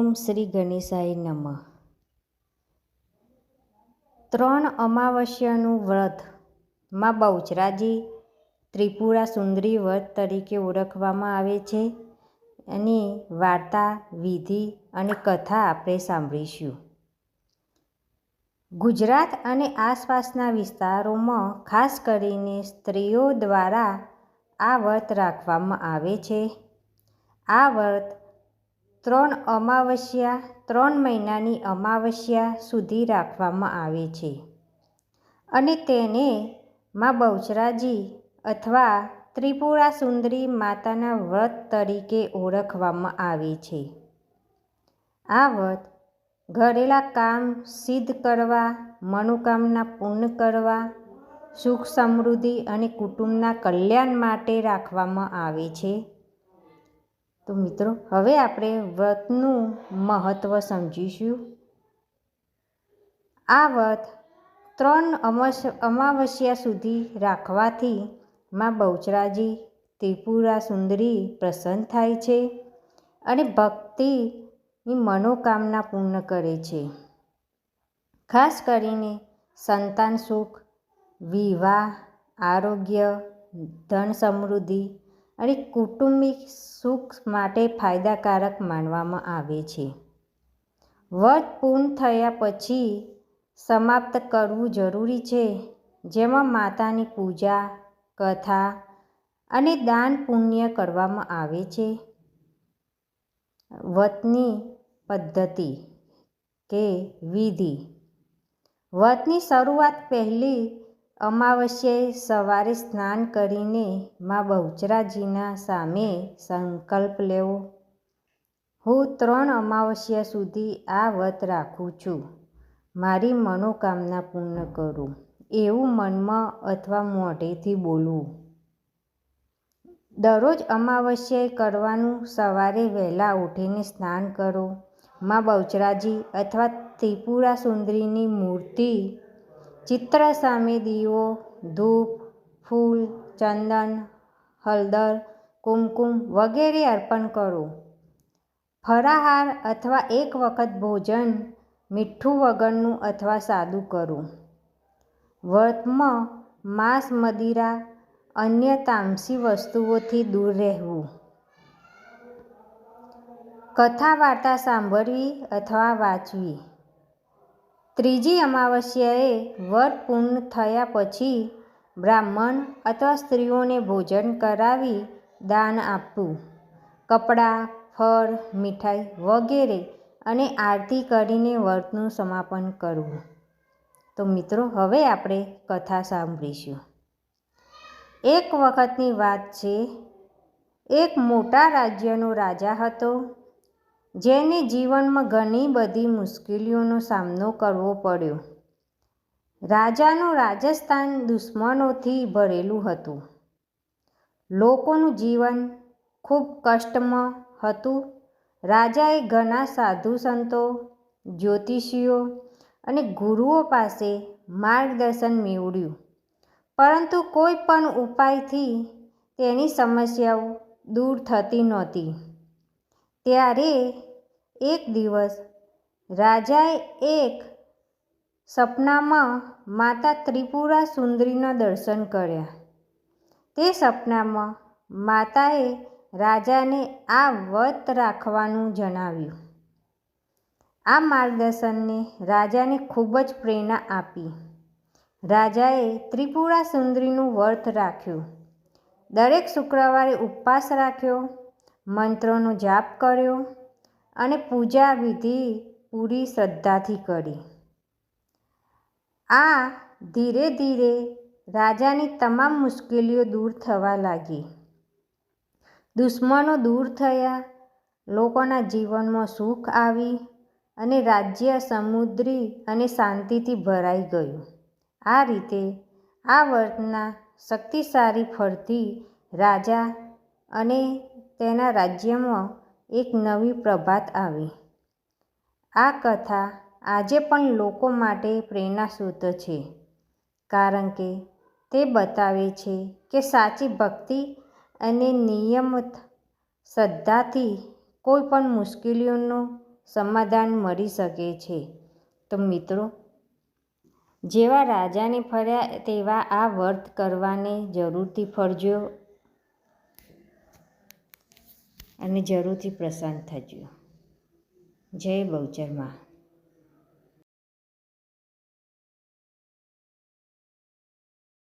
ઓમ શ્રી ગણેશાય નમઃ। 3 અમાવસ્યાનું વ્રત માં બહુચરાજી ત્રિપુરા સુંદરી વ્રત તરીકે ઓળખવામાં આવે છે। એની વાર્તા, વિધિ અને કથા આપણે સાંભળીશું। ગુજરાત અને આસપાસના વિસ્તારોમાં ખાસ કરીને સ્ત્રીઓ દ્વારા આ વ્રત રાખવામાં આવે છે। આ વ્રત 3 અમાવસ્યા 3 મહિનાની અમાવસ્યા સુધી રાખવામાં આવે છે અને તેને માં બહુચરાજી અથવા ત્રિપુરા સુંદરી માતાના વ્રત તરીકે ઓળખવામાં આવે છે। આ વ્રત ઘરેલા કામ સિદ્ધ કરવા, મનોકામના પૂર્ણ કરવા, સુખ સમૃદ્ધિ અને કુટુંબના કલ્યાણ માટે રાખવામાં આવે છે। તો મિત્રો, હવે આપણે વ્રતનું મહત્ત્વ સમજીશું। આ વ્રત 3 અમાવસ્યા સુધી રાખવાથી માં બહુચરાજી ત્રિપુરા સુંદરી પ્રસન્ન થાય છે અને ભક્તિની મનોકામના પૂર્ણ કરે છે। ખાસ કરીને સંતાન સુખ, વિવાહ, આરોગ્ય, ધન સમૃદ્ધિ અને કૌટુંબિક સુખ માટે ફાયદાકારક માનવામાં આવે છે। વ્રત પૂર્ણ થયા પછી સમાપ્ત કરવું જરૂરી છે, જેમાં માતાની પૂજા, કથા અને દાન પુણ્ય કરવામાં આવે છે। વ્રતની પદ્ધતિ કે વિધિ: વ્રતની શરૂઆત પહેલી અમાવસ્યાએ સવારે સ્નાન કરીને માં બહુચરાજીના સામે સંકલ્પ લેવો, હું 3 અમાવસ્યા સુધી આ વ્રત રાખું છું, મારી મનોકામના પૂર્ણ કરો, એવું મનમાં અથવા મોઢેથી બોલવું। દરરોજ અમાવસ્યાએ કરવાનું। સવારે વહેલા ઉઠીને સ્નાન કરો, માં બહુચરાજી અથવા ત્રિપુરા સુંદરીની મૂર્તિ ચિત્ર સામે દીવો, ધૂપ, ફૂલ, ચંદન, હળદર, કુમકુમ વગેરે અર્પણ કરો। ફરાહાર અથવા એક વખત ભોજન મીઠું વગરનું અથવા સાદું કરો। વ્રતમાં માંસ, મદિરા, અન્ય તામસી વસ્તુઓથી દૂર રહેવું। કથા વાર્તા સાંભળવી અથવા વાંચવી: ત્રીજી અમાવસ્યાએ વ્રત પૂર્ણ થયા પછી બ્રાહ્મણ અથવા સ્ત્રીઓને ભોજન કરાવી દાન આપવું, કપડાં, ફળ, મીઠાઈ વગેરે અને આરતી કરીને વ્રતનું સમાપન કરવું। તો મિત્રો, હવે આપણે કથા સાંભળીશું। એક વખતની વાત છે, એક મોટા રાજ્યનો રાજા હતો, જેને જીવનમાં ઘણી બધી મુશ્કેલીઓનો સામનો કરવો પડ્યો। રાજાનું રાજસ્થાન દુશ્મનોથી ભરેલું હતું। લોકોનું જીવન ખૂબ કષ્ટમાં હતું। રાજાએ ઘણા સાધુ સંતો, જ્યોતિષીઓ અને ગુરુઓ પાસે માર્ગદર્શન મેળવ્યું, પરંતુ કોઈ પણ ઉપાયથી તેની સમસ્યાઓ દૂર થતી નહોતી। ત્યારે એક દિવસ રાજાએ એક સપનામાં માતા ત્રિપુરા સુંદરીના દર્શન કર્યા। તે સપનામાં માતાએ રાજાને આ વ્રત રાખવાનું જણાવ્યું। આ માર્ગદર્શને રાજાને ખૂબ જ પ્રેરણા આપી। રાજાએ ત્રિપુરા સુંદરીનું વ્રત રાખ્યું, દરેક શુક્રવારે ઉપવાસ રાખ્યો, મંત્રોનો જાપ કર્યો અને પૂજા વિધિ પૂરી શ્રદ્ધાથી કરી। આ ધીરે ધીરે રાજાની તમામ મુશ્કેલીઓ દૂર થવા લાગી। દુશ્મનો દૂર થયા, લોકોના જીવનમાં સુખ આવી અને રાજ્ય સમૃદ્ધિ અને શાંતિથી ભરાઈ ગયું। આ રીતે આ વ્રતના શક્તિશાળી ફળથી રાજા અને તેના રાજ્યમાં એક નવી પ્રભાત આવી। આ કથા આજે પણ લોકો માટે પ્રેરણા સ્ત્રોત છે, કારણ કે તે બતાવે છે કે સાચી ભક્તિ અને નિયમિત શ્રદ્ધાથી કોઈ પણ મુશ્કેલીઓનો સમાધાન મળી શકે છે. તો મિત્રો, જેવા રાજાને ફર્યા તેવા આ વ્રત કરવાને જરૂરથી ફરજો અને જરૂરથી પ્રસન્ન થજો. જય બહુચર માં.